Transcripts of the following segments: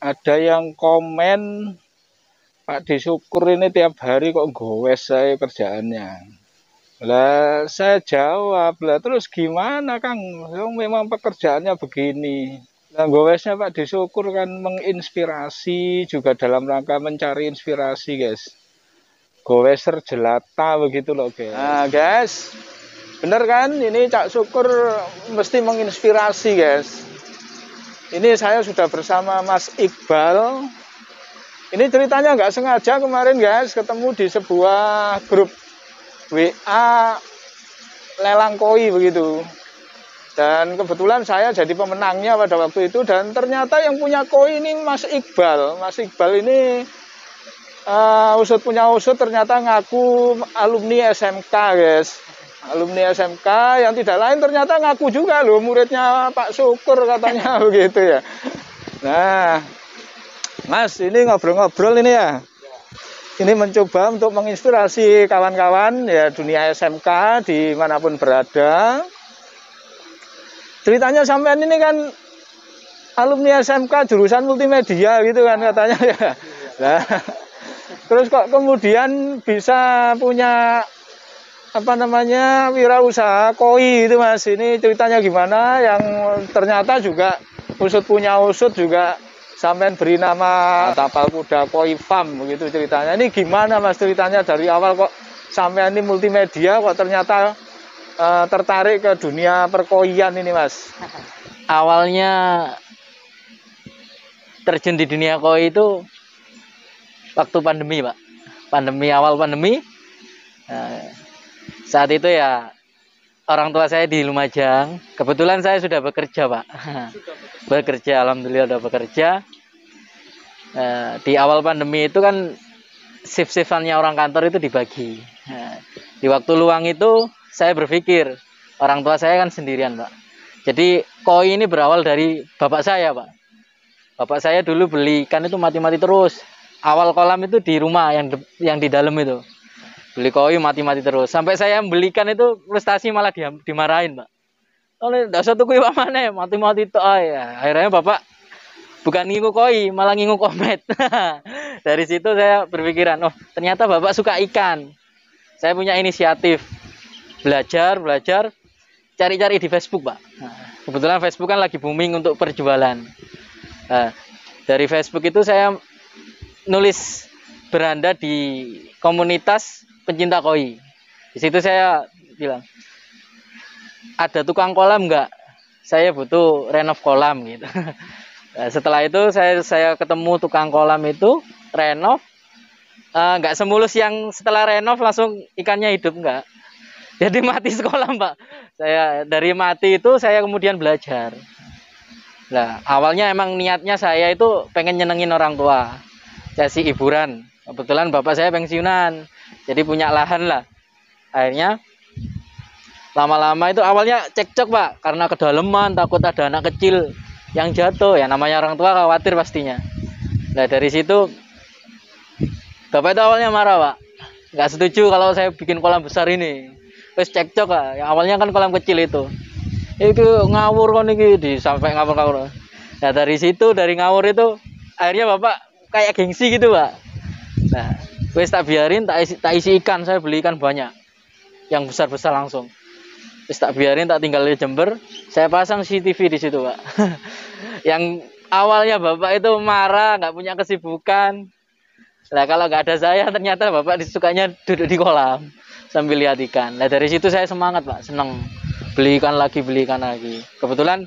ada yang komen, Pak Disyukur ini tiap hari kok gowes saya kerjaannya. Lah saya jawab, lah terus gimana Kang? Memang pekerjaannya begini. Nah, gowesnya Pak Disyukur kan menginspirasi juga dalam rangka mencari inspirasi, guys. Goweser jelata begitu loh, guys. Nah, guys, bener kan? Ini Cak Syukur mesti menginspirasi, guys. Ini saya sudah bersama Mas Iqbal. Ini ceritanya nggak sengaja kemarin, guys, ketemu di sebuah grup WA lelang koi begitu. Dan kebetulan saya jadi pemenangnya pada waktu itu, dan ternyata yang punya koi ini Mas Iqbal. Mas Iqbal ini usut punya usut ternyata ngaku alumni SMK, guys. Alumni SMK yang tidak lain ternyata ngaku juga loh muridnya Pak Syukur katanya begitu ya. Nah, Mas, ini ngobrol-ngobrol ini ya. Ini mencoba untuk menginspirasi kawan-kawan ya dunia SMK dimanapun berada. Ceritanya sampean ini kan alumni SMK jurusan multimedia gitu kan katanya ya. Nah, terus kok kemudian bisa punya apa namanya wirausaha koi itu, Mas. Ini ceritanya gimana? Yang ternyata juga usut punya usut juga sampean beri nama Tapal Kuda Koi Farm begitu ceritanya. Ini gimana, Mas, ceritanya dari awal kok sampean ini multimedia kok ternyata tertarik ke dunia perkoian ini, Mas? Awalnya terjun di dunia koi itu waktu pandemi, Pak. Awal pandemi. Saat itu ya orang tua saya di Lumajang. Kebetulan saya sudah bekerja, Pak. Bekerja, alhamdulillah sudah bekerja. Di awal pandemi itu kan shift-shiftannya orang kantor itu dibagi. Di waktu luang itu saya berpikir, orang tua saya kan sendirian, Pak. Jadi koi ini berawal dari bapak saya, Pak. Bapak saya dulu beli ikan itu mati-mati terus. Awal kolam itu di rumah yang di dalam itu. Beli koi mati-mati terus. Sampai saya belikan itu frustasi malah dimarahin, Pak. Oleh dasar tuh kue mana mati-mati itu. Ya. Akhirnya bapak bukan ngingu koi, malah ngingu komet. Dari situ saya berpikiran, oh ternyata bapak suka ikan. Saya punya inisiatif belajar, cari-cari di Facebook, Pak. Kebetulan Facebook kan lagi booming untuk perjualan. Dari Facebook itu saya nulis beranda di komunitas pencinta koi. Di situ saya bilang, ada tukang kolam nggak? Saya butuh renov kolam gitu. Setelah itu saya ketemu tukang kolam itu renov. Nggak semulus yang setelah renov langsung ikannya hidup, nggak. Jadi mati sekolah, Pak. Saya dari mati itu saya kemudian belajar. Nah, awalnya emang niatnya saya itu pengen nyenengin orang tua, kasih hiburan. Kebetulan bapak saya pensiunan, jadi punya lahan lah. Akhirnya lama-lama itu awalnya cekcok, Pak, karena kedalaman, takut ada anak kecil yang jatuh. Ya namanya orang tua khawatir pastinya. Nah dari situ bapak itu awalnya marah, Pak. Nggak setuju kalau saya bikin kolam besar ini. Terus cekcok, Pak. Yang awalnya kan kolam kecil itu. Itu ngawur kan ini sampai ngawur-ngawur. Nah dari situ, dari ngawur itu akhirnya bapak kayak gengsi gitu, Pak. Nah wes tak biarin, tak isi ikan. Saya beli ikan banyak yang besar-besar langsung. Wes tak biarin, tak tinggal di Jember. Saya pasang CCTV di situ, Pak. Yang awalnya bapak itu marah, nggak punya kesibukan. Nah kalau nggak ada saya, ternyata bapak disukanya duduk di kolam sambil lihat ikan. Nah dari situ saya semangat, Pak, seneng beli ikan lagi. Kebetulan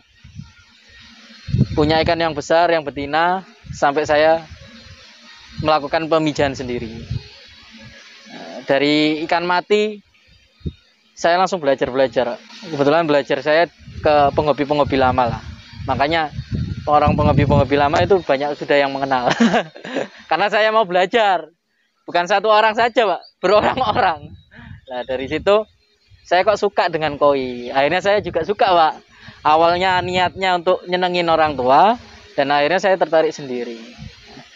punya ikan yang besar, yang betina, sampai saya melakukan pemijahan sendiri. Dari ikan mati saya langsung belajar. Kebetulan belajar saya ke penghobi lama lah. Makanya orang penghobi lama itu banyak sudah yang mengenal. Karena saya mau belajar. Bukan satu orang saja, Pak, berorang-orang. Nah dari situ saya kok suka dengan koi. Akhirnya saya juga suka, Pak. Awalnya niatnya untuk nyenengin orang tua, dan akhirnya saya tertarik sendiri.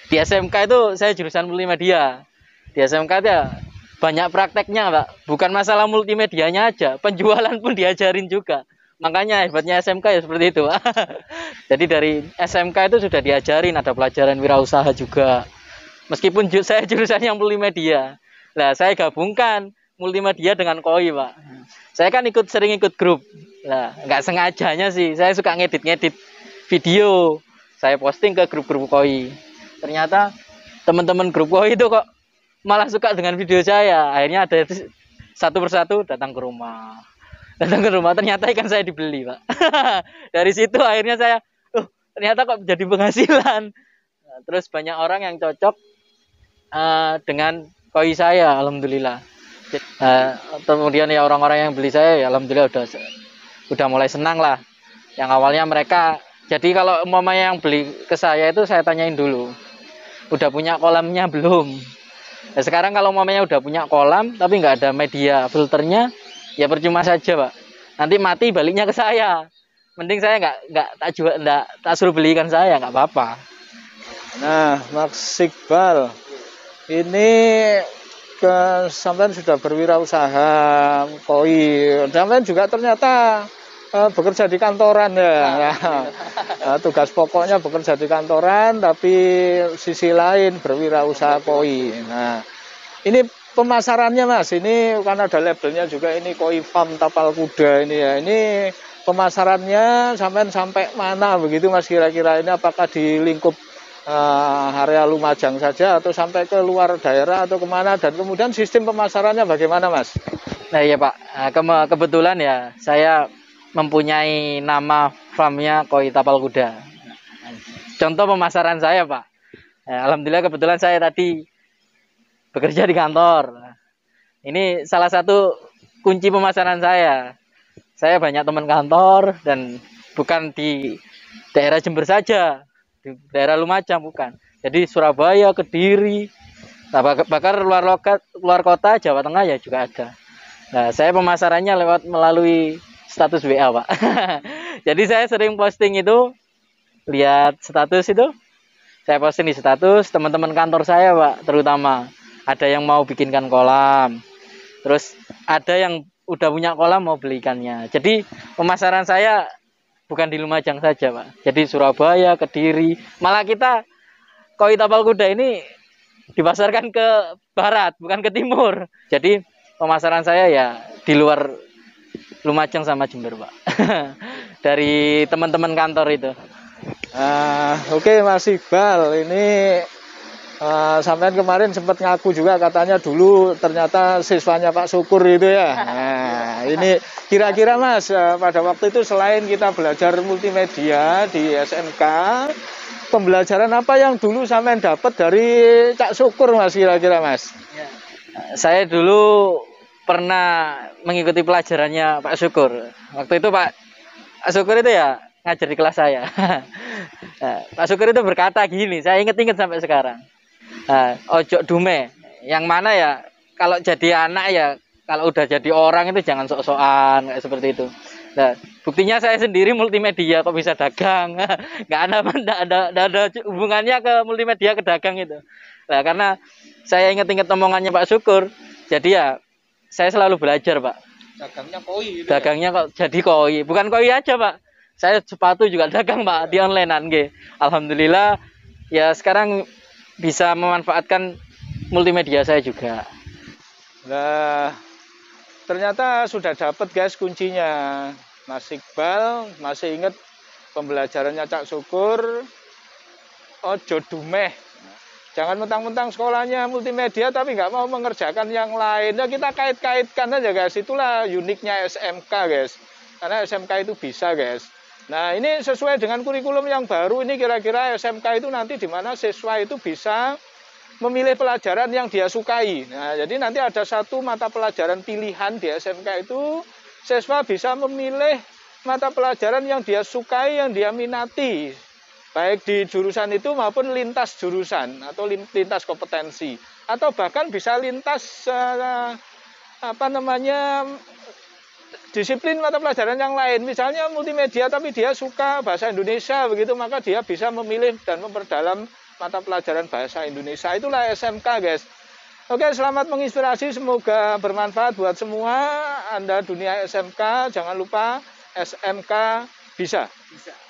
Di SMK itu saya jurusan multimedia. Di SMK itu ya banyak prakteknya, Pak. Bukan masalah multimedianya aja, penjualan pun diajarin juga. Makanya hebatnya SMK ya seperti itu. Jadi dari SMK itu sudah diajarin ada pelajaran wirausaha juga. Meskipun saya jurusannya multimedia. Nah, saya gabungkan multimedia dengan koi, Pak. Saya kan sering ikut grup. Nah, nggak sengajanya sih. Saya suka ngedit-ngedit video. Saya posting ke grup-grup koi. Ternyata teman-teman grup koi itu kok malah suka dengan video saya. Akhirnya ada satu persatu datang ke rumah. Datang ke rumah ternyata ikan saya dibeli, Pak. Dari situ akhirnya saya, ternyata kok jadi penghasilan. Nah, terus banyak orang yang cocok dengan koi saya, alhamdulillah. Kemudian ya orang-orang yang beli saya, ya alhamdulillah udah mulai senang lah. Yang awalnya mereka, jadi kalau umpamanya yang beli ke saya itu saya tanyain dulu, udah punya kolamnya belum? Nah, sekarang kalau umpamanya udah punya kolam tapi nggak ada media filternya, ya percuma saja, Pak. Nanti mati baliknya ke saya. Mending saya nggak tak suruh beli ikan saya, nggak apa-apa. Nah, Mas Iqbal, ini sampean sudah berwirausaha koi. Sampean juga ternyata bekerja di kantoran ya. Nah, tugas pokoknya bekerja di kantoran, tapi sisi lain berwirausaha koi. Nah, ini pemasarannya Mas, ini kan ada labelnya juga, ini koi farm tapal kuda ini ya. Ini pemasarannya sampai mana begitu Mas kira-kira, ini apakah di lingkup area Lumajang saja atau sampai ke luar daerah atau kemana, dan kemudian sistem pemasarannya bagaimana Mas? Nah iya Pak, kebetulan ya saya mempunyai nama farmnya koi tapal kuda. Contoh pemasaran saya Pak, alhamdulillah kebetulan saya tadi bekerja di kantor. Ini salah satu kunci pemasaran saya. Saya banyak teman kantor dan bukan di daerah Jember saja, di daerah Lumajang bukan. Jadi Surabaya, Kediri, bahkan luar kota Jawa Tengah ya juga ada. Nah, saya pemasarannya melalui status WA, Pak. Jadi saya sering posting itu, lihat status itu, saya posting di status teman-teman kantor saya, Pak, terutama ada yang mau bikinkan kolam. Terus ada yang udah punya kolam mau beli ikannya. Jadi pemasaran saya bukan di Lumajang saja, Pak. Jadi Surabaya, Kediri, malah kita koi tapal kuda ini dipasarkan ke barat, bukan ke timur. Jadi pemasaran saya ya di luar Lumajang sama Jember, Pak. Dari teman-teman kantor itu. Oke, Mas Iqbal, ini sampean kemarin sempat ngaku juga katanya dulu ternyata siswanya Pak Syukur itu ya. Nah, ini kira-kira Mas, pada waktu itu selain kita belajar multimedia di SMK, pembelajaran apa yang dulu sampean dapat dari Cak Syukur Mas kira-kira Mas? Ya. Saya dulu pernah mengikuti pelajarannya Pak Syukur. Waktu itu Pak Syukur itu ya ngajar di kelas saya. Pak Syukur itu berkata gini, saya inget-inget sampai sekarang. Ojo dume, yang mana ya kalau jadi anak ya, kalau udah jadi orang itu jangan sok-sokan kayak seperti itu. Nah, buktinya saya sendiri multimedia kok bisa dagang. Nggak ada hubungannya ke multimedia ke dagang itu. Nah, karena saya ingat-ingat omongannya Pak Syukur, jadi ya saya selalu belajar, Pak. Dagangnya koi gitu. Dagangnya kok jadi koi, bukan koi aja, Pak. Saya sepatu juga dagang, Pak, di online-an. Alhamdulillah ya sekarang bisa memanfaatkan multimedia saya juga. Nah, ternyata sudah dapat guys kuncinya. Mas Iqbal masih ingat pembelajarannya Cak Syukur, ojo dumeh. Jangan mentang-mentang sekolahnya multimedia tapi nggak mau mengerjakan yang lain. Ya kita kait-kaitkan aja guys. Itulah uniknya SMK guys. Karena SMK itu bisa guys. Nah ini sesuai dengan kurikulum yang baru ini, kira-kira SMK itu nanti di mana siswa itu bisa memilih pelajaran yang dia sukai. Nah jadi nanti ada satu mata pelajaran pilihan di SMK itu, siswa bisa memilih mata pelajaran yang dia sukai, yang dia minati. Baik di jurusan itu maupun lintas jurusan atau lintas kompetensi. Atau bahkan bisa lintas disiplin mata pelajaran yang lain, misalnya multimedia tapi dia suka bahasa Indonesia begitu, maka dia bisa memilih dan memperdalam mata pelajaran bahasa Indonesia. Itulah SMK guys. Oke, selamat menginspirasi, semoga bermanfaat buat semua Anda dunia SMK. Jangan lupa SMK bisa. Bisa.